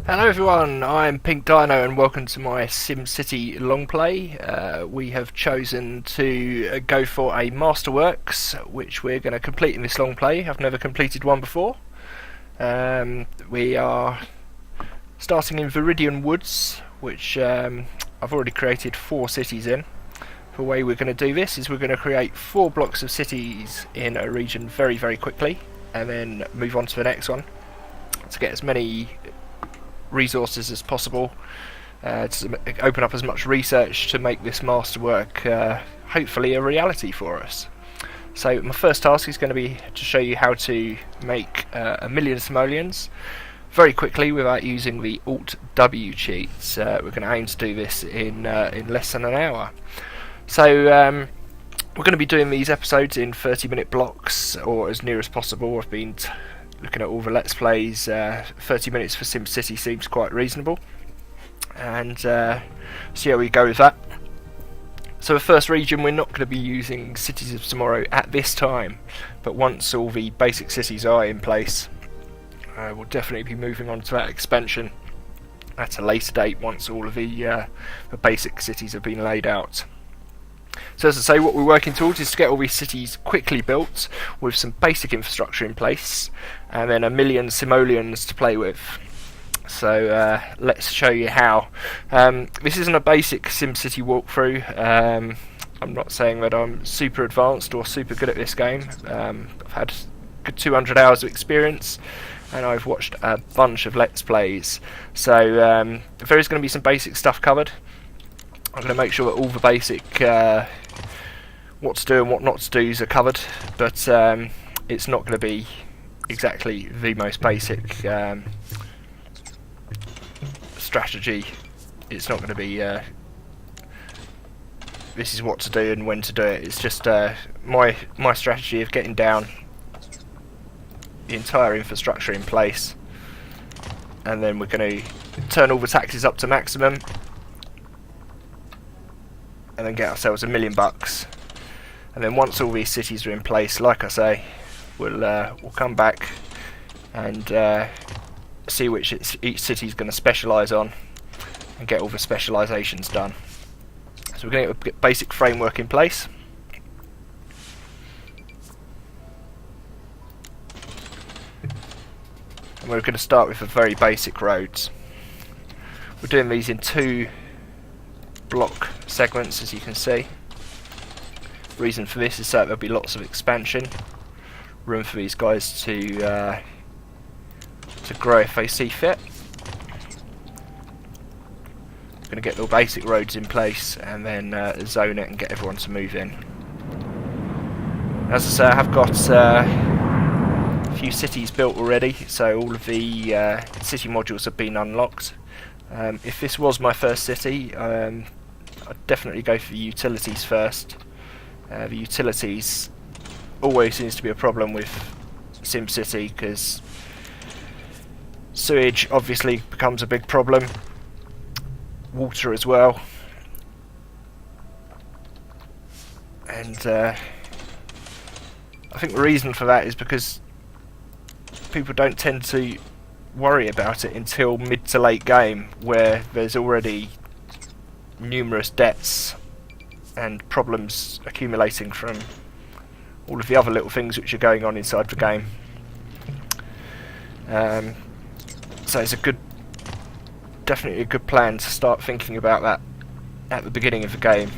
Hello everyone, I'm Pink Dino and welcome to my SimCity longplay. We have chosen to go for a masterworks, which we're going to complete in this longplay. I've never completed one before. We are starting in Viridian Woods, which I've already created 4 cities in. The way we're going to do this is we're going to create 4 blocks of cities in a region very quickly, and then move on to the next one to get as many resources as possible, to open up as much research to make this masterwork hopefully a reality for us. So my first task is going to be to show you how to make 1million simoleons very quickly without using the Alt W cheats. We're going to aim to do this in less than an hour. So we're going to be doing these episodes in 30-minute blocks, or as near as possible. I've been looking at all the Let's Plays. 30 minutes for SimCity seems quite reasonable, and see how we go with that. So the first region, we're not going to be using Cities of Tomorrow at this time, but once all the basic cities are in place, we'll definitely be moving on to that expansion at a later date once all of the basic cities have been laid out. So as I say, what we're working towards is to get all these cities quickly built with some basic infrastructure in place, and then 1million simoleons to play with. So let's show you how. This isn't a basic SimCity walkthrough. I'm not saying that I'm super advanced or super good at this game. I've had a good 200 hours of experience, and I've watched a bunch of Let's Plays. So there is going to be some basic stuff covered. I'm going to make sure that all the basic what to do and what not to do's are covered, but it's not going to be exactly the most basic strategy. It's not going to be this is what to do and when to do it. It's just my strategy of getting down the entire infrastructure in place, and then we're going to turn all the taxes up to maximum, and then get ourselves $1,000,000. And then once all these cities are in place, like I say, we'll come back and see which each city is going to specialise on, and get all the specialisations done. So we're going to get a basic framework in place. And we're going to start with the very basic roads. We're doing these in 2 block segments, as you can see. The reason for this is so there'll be lots of expansion, room for these guys to grow if they see fit. Going to get the basic roads in place and then zone it and get everyone to move in. As I say, I have got a few cities built already, so all of the city modules have been unlocked. If this was my first city, I'd definitely go for the utilities first. The utilities always seems to be a problem with SimCity, because sewage obviously becomes a big problem, water as well, and I think the reason for that is because people don't tend to worry about it until mid to late game, where there's already numerous debts and problems accumulating from all of the other little things which are going on inside the game. So it's definitely a good plan to start thinking about that at the beginning of the game,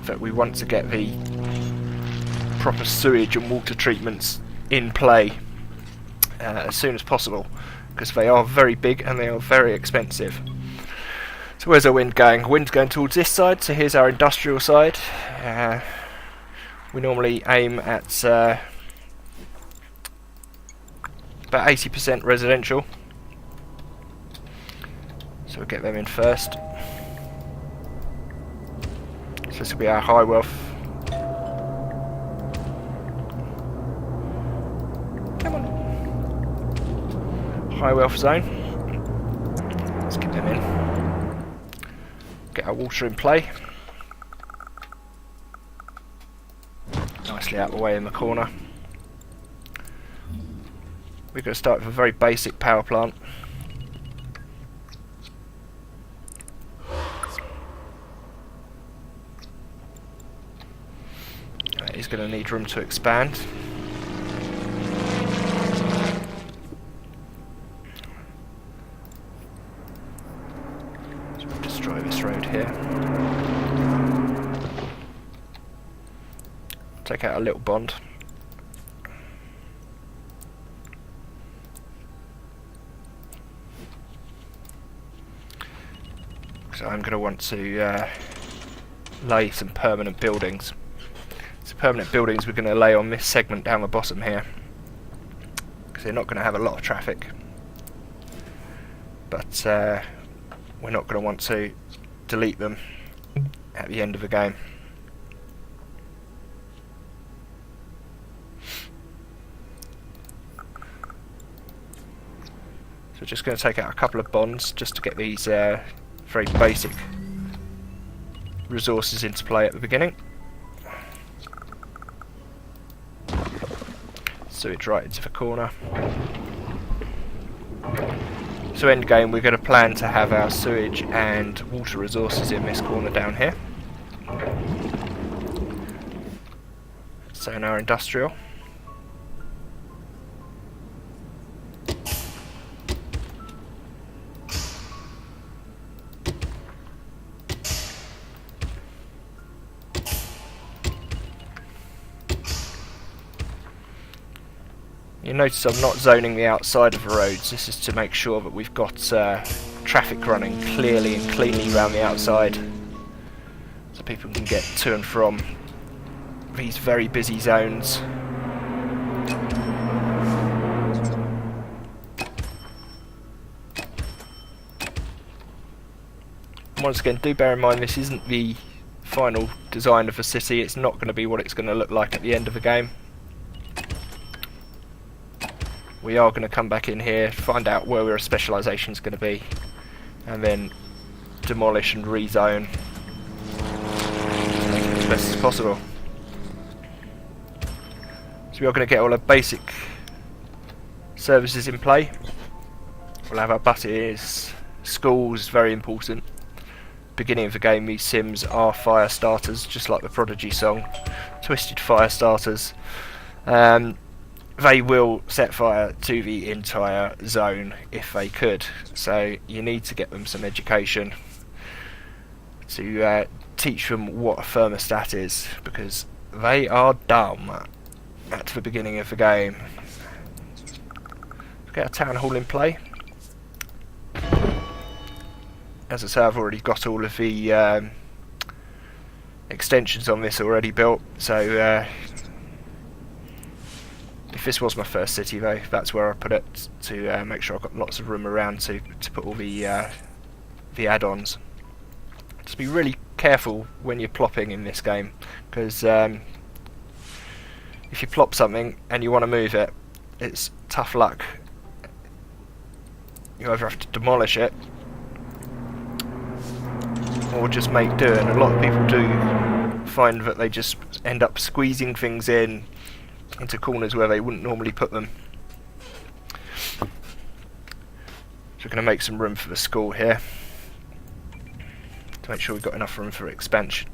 that we want to get the proper sewage and water treatments in play as soon as possible, because they are very big and they are very expensive. So where's our wind going? Wind's going towards this side, so here's our industrial side. We normally aim at about 80% residential, so we'll get them in first. So this will be our high wealth. Come on. High wealth zone. Let's get them in. Get our water in play. Nicely out of the way in the corner. We're going to start with a very basic power plant. going to need room to expand. So we'll destroy this road here. Take out a little bond. So I'm going to want to lay some permanent buildings. So permanent buildings we're going to lay on this segment down the bottom here, because they're not going to have a lot of traffic. But we're not going to want to delete them at the end of the game. So just going to take out a couple of bonds just to get these very basic resources into play at the beginning. Sewage right into the corner. So end game we're going to plan to have our sewage and water resources in this corner down here. So in our industrial. You notice I'm not zoning the outside of the roads. This is to make sure that we've got traffic running clearly and cleanly around the outside, so people can get to and from these very busy zones. Once again, do bear in mind this isn't the final design of the city. It's not going to be what it's going to look like at the end of the game. We are going to come back in here, find out where our specialisation is going to be, and then demolish and rezone, make it as best as possible. So we are going to get all our basic services in play. We'll have our buses, schools, very important. Beginning of the game, these sims are fire starters, just like the Prodigy song, twisted fire starters. They will set fire to the entire zone if they could, so you need to get them some education to teach them what a thermostat is, because they are dumb at the beginning of the game. Get a town hall in play. As I say, I've already got all of the extensions on this already built, so if this was my first city though, that's where I put it, to make sure I've got lots of room around to put all the add-ons. Just be really careful when you're plopping in this game, because if you plop something and you want to move it, it's tough luck. You either have to demolish it or just make do, and a lot of people do find that they just end up squeezing things into corners where they wouldn't normally put them. So we're going to make some room for the school here to make sure we've got enough room for expansions.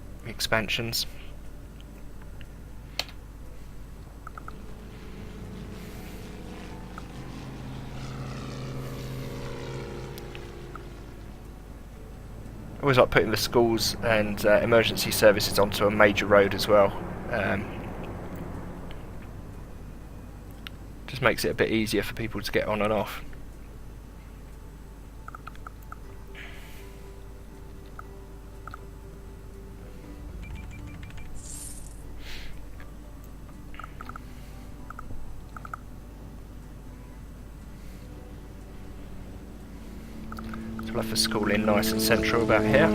I always like putting the schools and emergency services onto a major road as well. Just makes it a bit easier for people to get on and off. So we'll have the school in nice and central about here.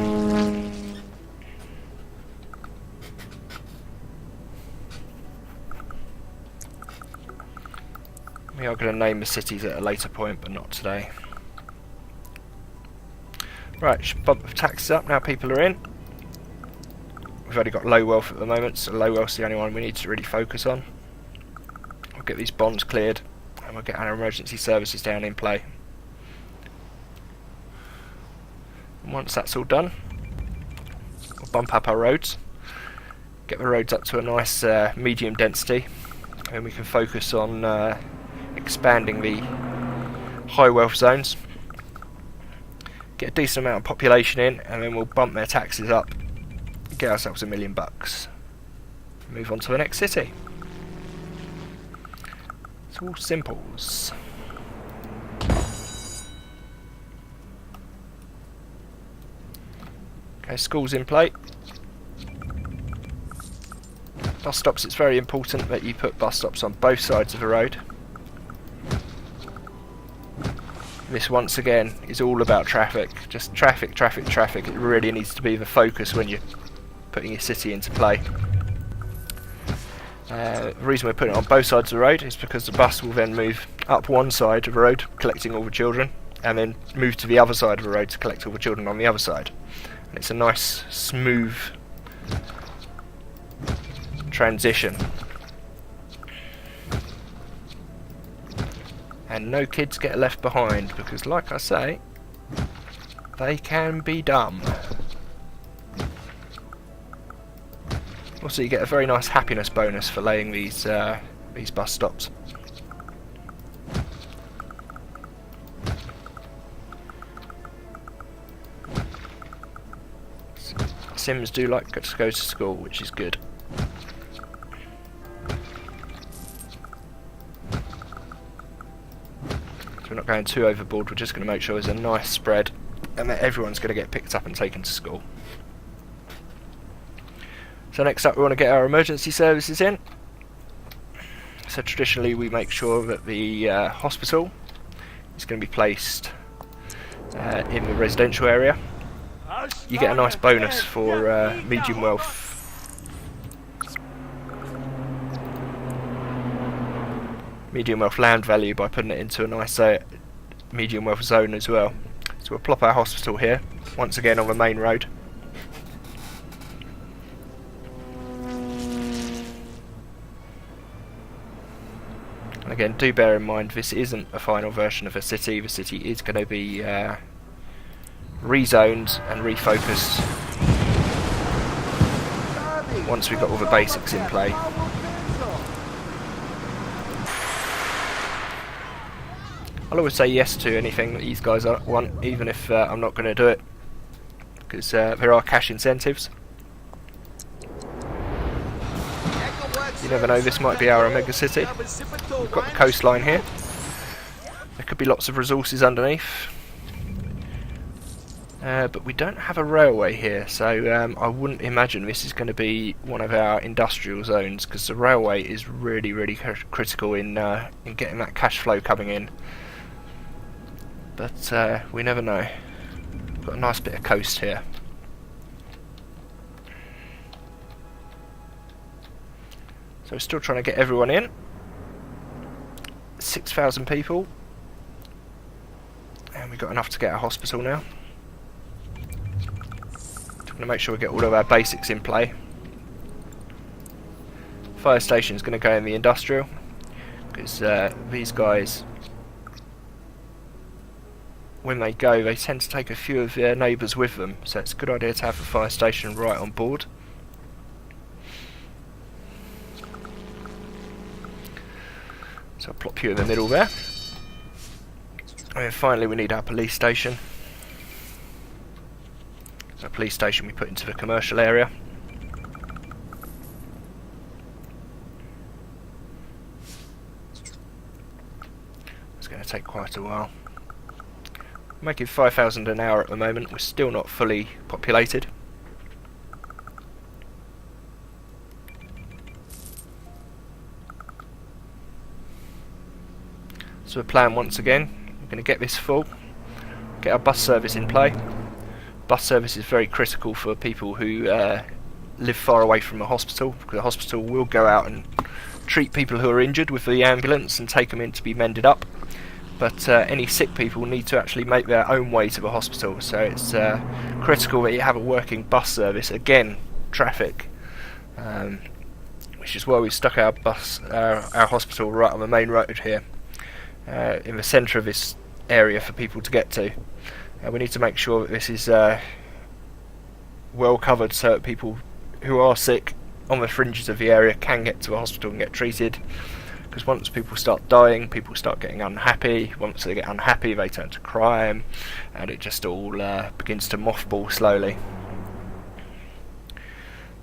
We are going to name the cities at a later point, but not today. Right, should bump the taxes up now people are in. We've only got low wealth at the moment, so low wealth's the only one we need to really focus on. We'll get these bonds cleared, and we'll get our emergency services down in play. And once that's all done, we'll bump up our roads, get the roads up to a nice medium density, and we can focus on expanding the high wealth zones, get a decent amount of population in, and then we'll bump their taxes up, get ourselves $1 million, move on to the next city. It's all simples. Okay, schools in play. Bus stops, it's very important that you put bus stops on both sides of the road. This once again is all about traffic, just traffic, traffic, traffic. It really needs to be the focus when you're putting your city into play. The reason we're putting it on both sides of the road is because the bus will then move up one side of the road, collecting all the children, and then move to the other side of the road to collect all the children on the other side. And it's a nice, smooth transition. And no kids get left behind, because like I say, they can be dumb. Also, you get a very nice happiness bonus for laying these bus stops. Sims do like to go to school, which is good. We're not going too overboard, we're just going to make sure there's a nice spread and that everyone's going to get picked up and taken to school. So next up we want to get our emergency services in. So traditionally we make sure that the hospital is going to be placed in the residential area. You get a nice bonus for medium wealth. Medium wealth land value by putting it into a nice medium wealth zone as well. So we'll plop our hospital here, once again on the main road. And again, do bear in mind this isn't a final version of a city. The city is going to be rezoned and refocused once we've got all the basics in play. I'll always say yes to anything that these guys want, even if I'm not going to do it, because there are cash incentives. You never know, this might be our Omega City. We've got the coastline here. There could be lots of resources underneath. But we don't have a railway here, so I wouldn't imagine this is going to be one of our industrial zones, because the railway is really, really critical in getting that cash flow coming in. But we never know. We've got a nice bit of coast here. So we're still trying to get everyone in. 6,000 people. And we've got enough to get a hospital now. We're going to make sure we get all of our basics in play. Fire station is going to go in the industrial, because these guys, when they go, they tend to take a few of their neighbours with them, so it's a good idea to have the fire station right on board. So I'll plop you in the middle there. And then finally we need our police station. So police station we put into the commercial area. It's going to take quite a while. Making 5,000 an hour at the moment. We're still not fully populated. So the plan once again, we're going to get this full, get our bus service in play. Bus service is very critical for people who live far away from a hospital, because the hospital will go out and treat people who are injured with the ambulance and take them in to be mended up. But any sick people need to actually make their own way to the hospital, so it's critical that you have a working bus service. Again, traffic, which is why we've stuck our hospital right on the main road here, in the centre of this area for people to get to. We need to make sure that this is well covered, so that people who are sick on the fringes of the area can get to a hospital and get treated, because once people start dying, people start getting unhappy. Once they get unhappy, they turn to crime, and it just all begins to mothball slowly.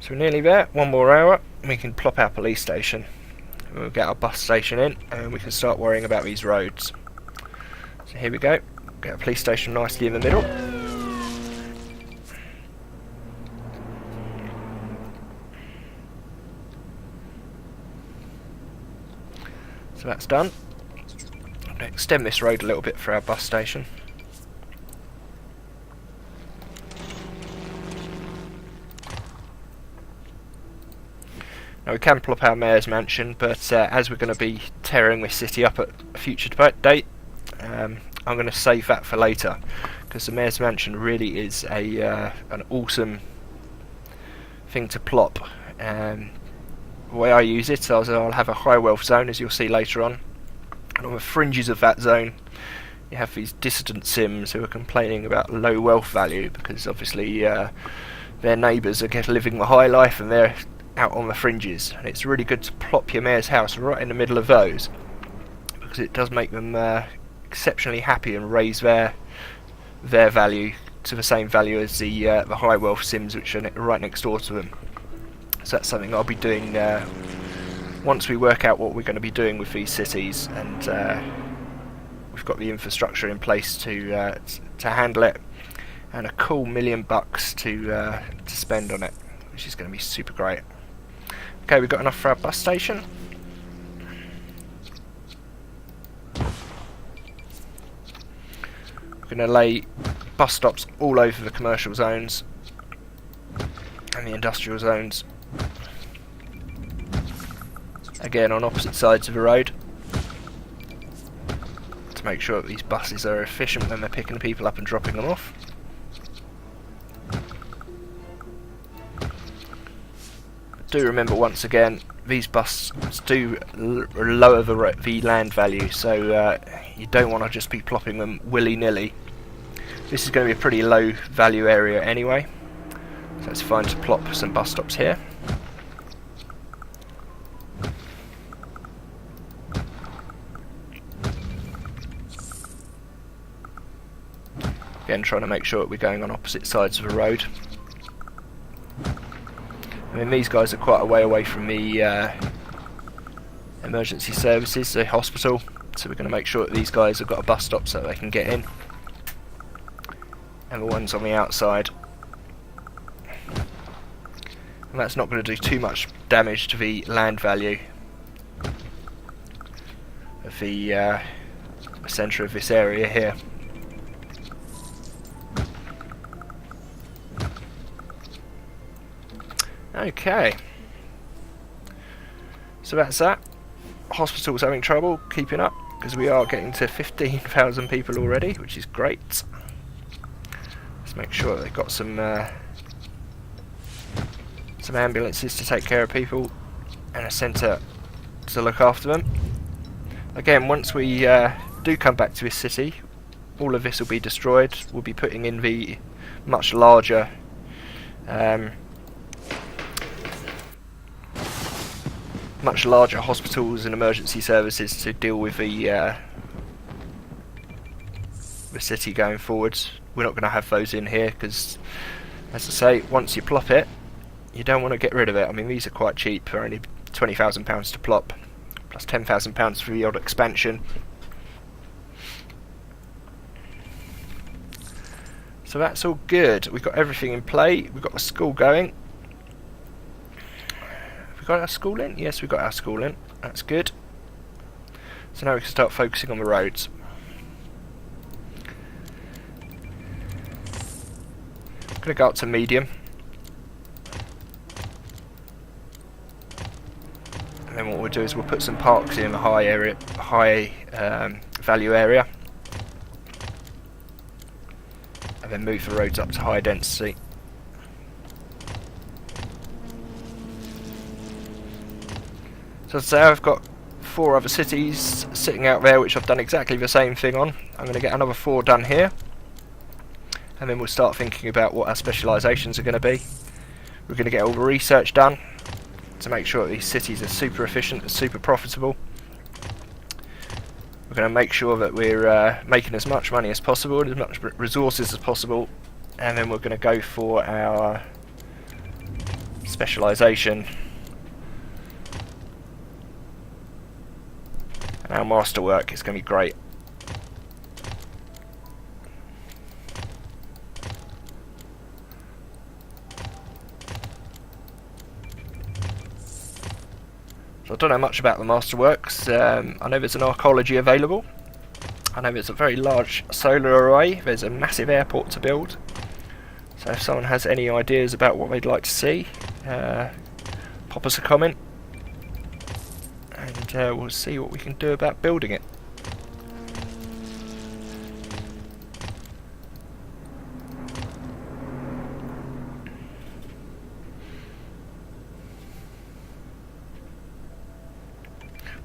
So we're nearly there, 1 more hour, and we can plop our police station. We'll get our bus station in, and we can start worrying about these roads. So here we go, get a police station nicely in the middle. So that's done. I'm going to extend this road a little bit for our bus station. Now we can plop our mayor's mansion, but as we're going to be tearing this city up at a future date, I'm going to save that for later, because the mayor's mansion really is an awesome thing to plop. The way I use it is I'll have a high wealth zone, as you'll see later on, and on the fringes of that zone you have these dissident sims who are complaining about low wealth value, because obviously their neighbours are living the high life and they're out on the fringes, and it's really good to plop your mayor's house right in the middle of those, because it does make them exceptionally happy and raise their value to the same value as the high wealth sims which are right next door to them. So that's something I'll be doing once we work out what we're going to be doing with these cities, and we've got the infrastructure in place to handle it, and a cool $1 million to spend on it, which is going to be super great. Okay, we've got enough for our bus station. We're going to lay bus stops all over the commercial zones and the industrial zones. Again, on opposite sides of the road, to make sure that these buses are efficient when they're picking people up and dropping them off. Do remember once again, these buses do lower the land value, so you don't want to just be plopping them willy-nilly. This is going to be a pretty low value area anyway, so it's fine to plop some bus stops here. Again, trying to make sure that we're going on opposite sides of the road. I mean, these guys are quite a way away from the emergency services, the hospital, so we're going to make sure that these guys have got a bus stop so they can get in. And the ones on the outside. And that's not going to do too much damage to the land value of the centre of this area here. Okay, so that's that. Hospital's having trouble keeping up, because we are getting to 15,000 people already, which is great. Let's make sure that they've got some ambulances to take care of people and a centre to look after them. Again, once we do come back to this city, all of this will be destroyed. We'll be putting in the much larger hospitals and emergency services to deal with the city going forwards. We're not going to have those in here because, as I say, once you plop it, you don't want to get rid of it. I mean, these are quite cheap. They're only £20,000 to plop, plus £10,000 for the odd expansion. So that's all good. We've got everything in play. We've got the school going. Got our school in? Yes, we've got our school in. That's good. So now we can start focusing on the roads. I'm going to go up to medium. And then what we'll do is we'll put some parks in the high value area. And then move the roads up to high density. So as I say, I've got 4 other cities sitting out there which I've done exactly the same thing on. I'm going to get another 4 done here, and then we'll start thinking about what our specialisations are going to be. We're going to get all the research done, to make sure that these cities are super efficient and super profitable. We're going to make sure that we're making as much money as possible, as much resources as possible, and then we're going to go for our specialisation. And our masterwork is going to be great. So I don't know much about the masterworks. I know there's an archaeology available. I know there's a very large solar array. There's a massive airport to build. So if someone has any ideas about what they'd like to see, pop us a comment, and we'll see what we can do about building it.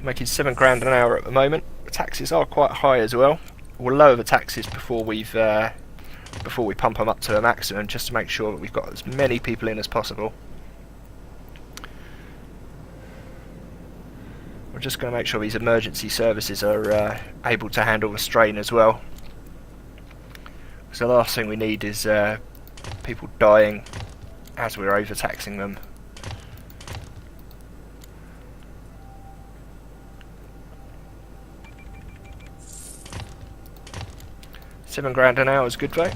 Making £7 an hour at the moment. The taxes are quite high as well. We'll lower the taxes before we pump them up to a maximum, just to make sure that we've got as many people in as possible. We're just going to make sure these emergency services are able to handle the strain as well. So the last thing we need is people dying as we're overtaxing them. £7 an hour is good though.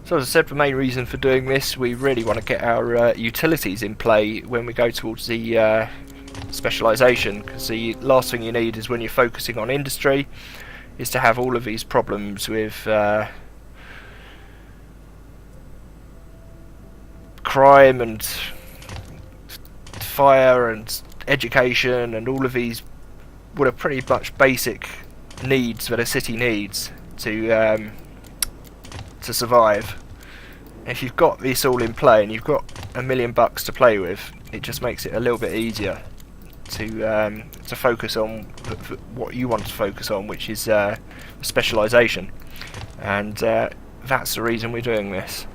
So as I said, the main reason for doing this, we really want to get our utilities in play when we go towards the specialisation, because the last thing you need is, when you're focusing on industry, is to have all of these problems with crime and fire and education and all of these, what are pretty much basic needs that a city needs to survive. If you've got this all in play and you've got $1 million to play with, it just makes it a little bit easier to focus on what you want to focus on, which is specialisation, and that's the reason we're doing this.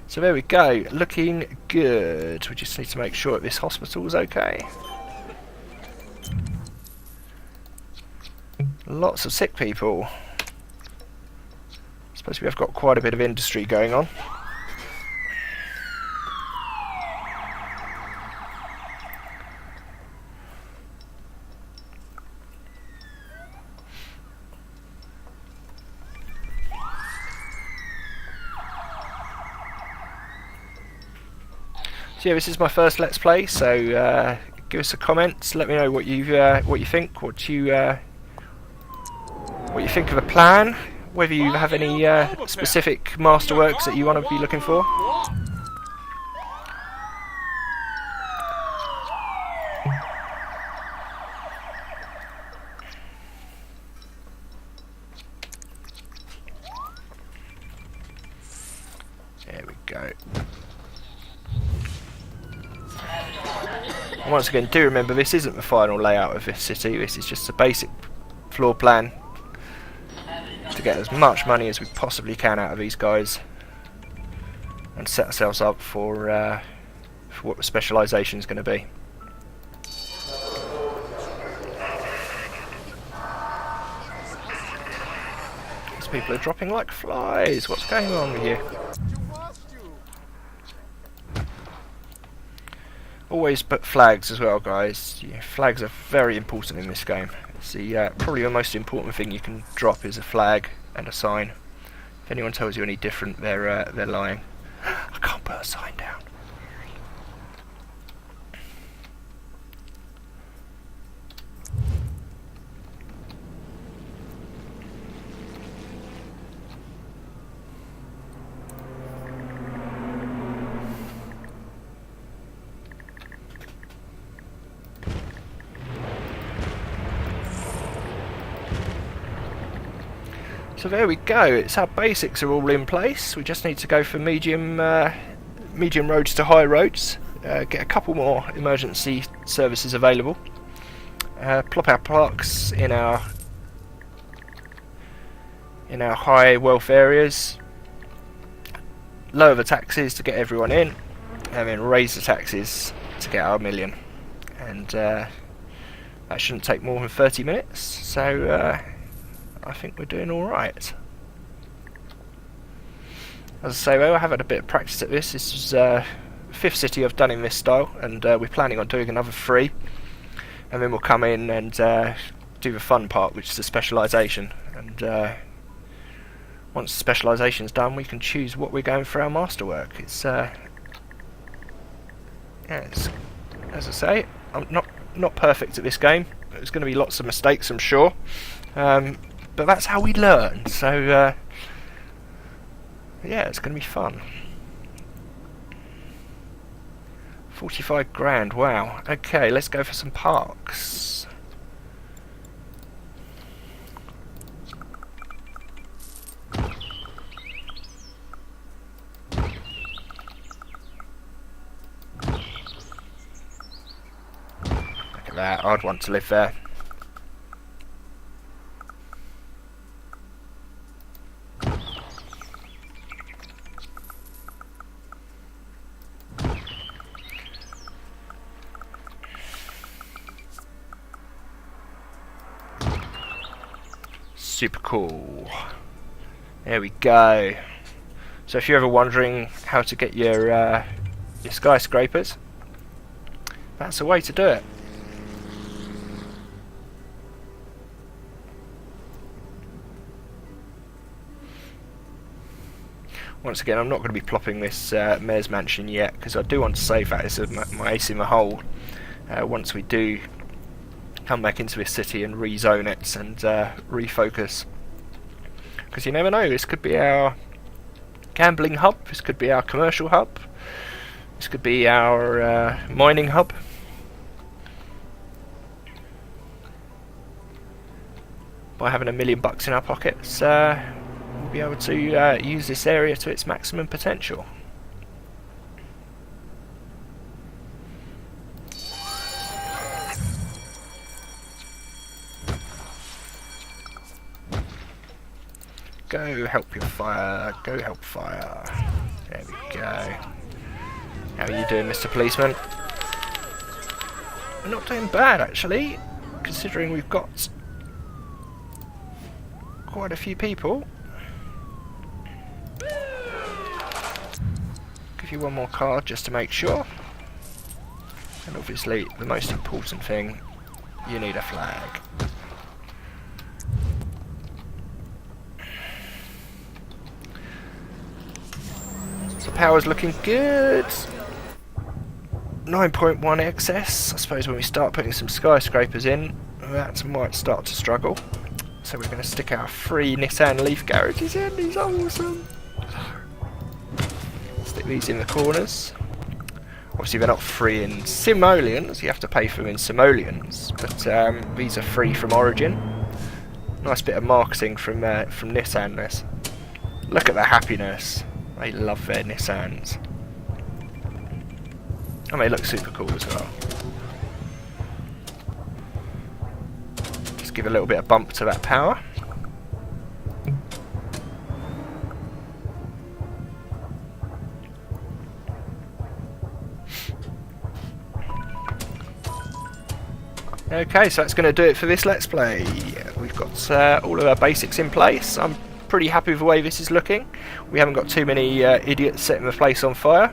So there we go, looking good. We just need to make sure that this hospital is okay. Lots of sick people. I suppose we have got quite a bit of industry going on. So yeah, this is my first Let's Play, so give us a comment, let me know what you think, what you think of the plan, whether you have any specific masterworks that you want to be looking for. There we go. Once again, do remember, this isn't the final layout of this city, this is just a basic floor plan to get as much money as we possibly can out of these guys and set ourselves up for what the specialisation is going to be. These people are dropping like flies, what's going on with you? Always put flags as well, guys. Yeah, flags are very important in this game. It's probably the most important thing you can drop is a flag and a sign. If anyone tells you any different, they're lying. I can't put a sign down. So there we go, it's our basics are all in place. We just need to go for medium roads to high roads, get a couple more emergency services available, plop our blocks in our high wealth areas, lower the taxes to get everyone in, and then raise the taxes to get our million. And that shouldn't take more than 30 minutes, so I think we're doing alright. As I say though, I have had a bit of practice at this. This is the 5th city I've done in this style, and we're planning on doing another 3, and then we'll come in and do the fun part, which is the specialisation. And once the specialisation's done, we can choose what we're going for our masterwork. It's yeah, as I say, I'm not perfect at this game. There's going to be lots of mistakes, I'm sure, but that's how we learn. So yeah, it's going to be fun. 45 grand, wow. Okay, let's go for some parks. Look at that, I'd want to live there. Super cool. There we go. So if you're ever wondering how to get your skyscrapers, that's a way to do it. Once again, I'm not going to be plopping this mayor's mansion yet, because I do want to save that as my ace in the hole once we do come back into this city and rezone it and refocus. Because you never know, this could be our gambling hub, this could be our commercial hub, this could be our mining hub. By having $1 million in our pockets, we'll be able to use this area to its maximum potential. Go help your fire, go help fire. There we go. How are you doing, Mr. Policeman? We're not doing bad, actually, considering we've got quite a few people. Give you one more card just to make sure. And obviously, the most important thing, you need a flag. So power's looking good. 9.1 excess. I suppose when we start putting some skyscrapers in, that might start to struggle. So we're going to stick our 3 Nissan Leaf garages in. These are awesome. Stick these in the corners. Obviously they're not free in simoleons. You have to pay for them in simoleons. But these are free from origin. Nice bit of marketing from Nissan. This. Look at the happiness. They love their Nissans. And they look super cool as well. Just give a little bit of bump to that power. Okay, so that's going to do it for this Let's Play. We've got all of our basics in place. I'm pretty happy with the way this is looking. We haven't got too many idiots setting the place on fire.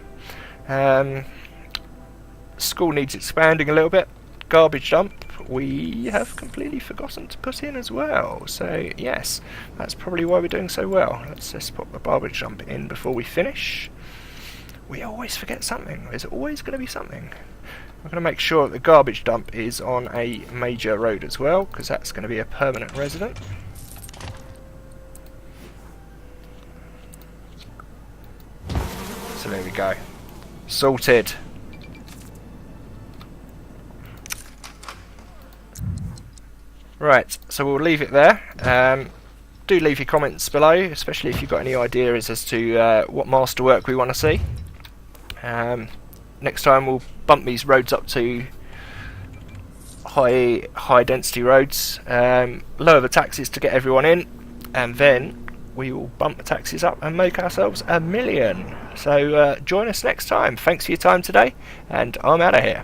School needs expanding a little bit. Garbage dump we have completely forgotten to put in as well. So yes, that's probably why we're doing so well. Let's just put the garbage dump in before we finish. We always forget something. There's always going to be something. I'm going to make sure that the garbage dump is on a major road as well, because that's going to be a permanent resident. So there we go. Sorted. Right, so we'll leave it there. Do leave your comments below, especially if you've got any ideas as to what masterwork we want to see. Next time we'll bump these roads up to high density roads, lower the taxes to get everyone in, and then we will bump the taxes up and make ourselves 1 million. So join us next time. Thanks for your time today, and I'm out of here.